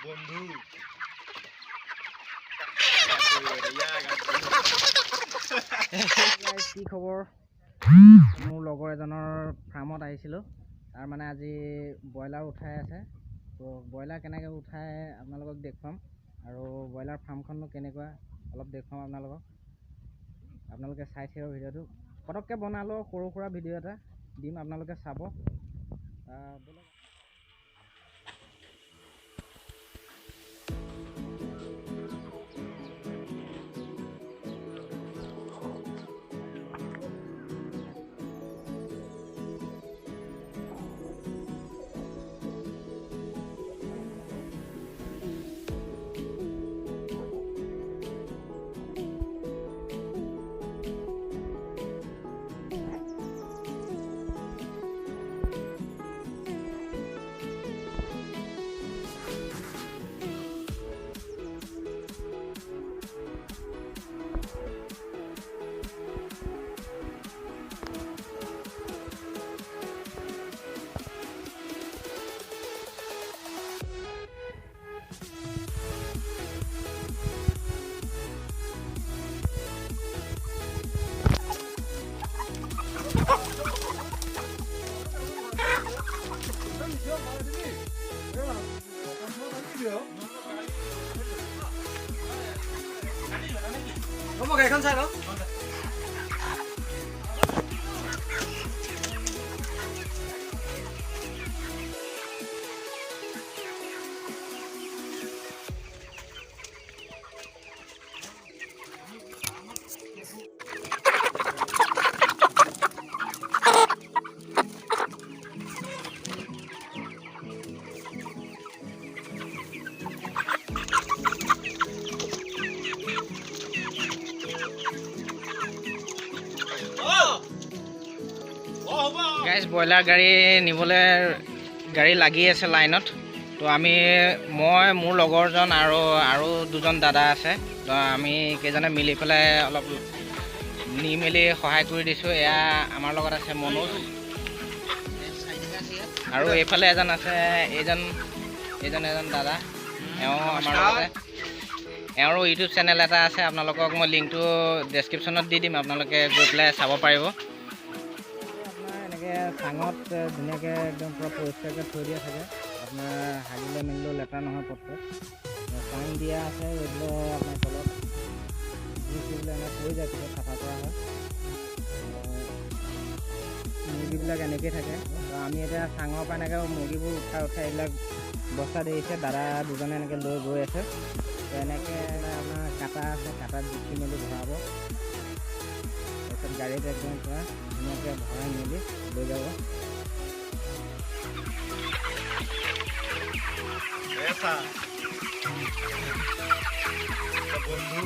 বন্ধু কি খবৰ? মোৰ লগৰ এজনৰ ফাৰ্মত আহিছিলোঁ। তাৰ মানে আজি ব্ৰইলাৰ উঠাই আছে। তো ব্ৰইলাৰ কেনেকৈ উঠাই আপোনালোকক দেখুৱাম, আৰু ব্ৰইলাৰ ফাৰ্মখননো কেনেকুৱা অলপ দেখুৱাম আপোনালোকক। আপোনালোকে চাই থাকিব ভিডিঅ'টো। পটককৈ বনালেও সৰু সুৰা ভিডিঅ' এটা দিম, আপোনালোকে চাব। গাড়ীখন চাই লওঁ। গাইজ, ব্ৰইলাৰ গাড়ী নিবলৈ গাড়ী লাগি আছে লাইনত। তো মই মোৰ লগৰজন আৰু দুজন দাদা আছে। তো আমি কেইজনে মিলি পেলাই অলপ নি মেলি সহায় কৰি দিছোঁ। এয়া আমাৰ লগত আছে মনোজ, আৰু এইফালে এজন আছে, এজন দাদা, এওঁ আমাৰ লগতে। এওঁৰো ইউটিউব চেনেল এটা আছে, আপোনালোকক মই লিংকটো ডেছক্ৰিপশ্যনত দি দিম, আপোনালোকে গৈ পেলাই চাব পাৰিব। চাঙত ধুনীয়াকৈ একদম পূৰা পৰিষ্কাৰকৈ থৈ দিয়া থাকে। আপোনাৰ হাগিলে মেলিলেও লেতেৰা নহয় পটকৈ। চাং দিয়া আছে, এইবোলে আপোনাৰ তলত যিবিলাক এনেকৈ পৰি যায়, পিছত চাফা কৰা হয়। মুৰ্গীবিলাক এনেকৈয়ে থাকে। আমি এতিয়া চাঙৰ পৰা এনেকৈ মুৰ্গীবোৰ উঠাই এইবিলাক বস্তা দেৰিছে। দাদা দুজনে এনেকৈ লৈ গৈ আছে। তো এনেকৈ আপোনাৰ কাটা আছে, কাটাত জুখি মেলি ভৰাব। তাৰপিছত গাড়ীত একদম পূৰা ধুনীয়াকৈ ভৰাই মেলি লৈ যাব। বন্ধু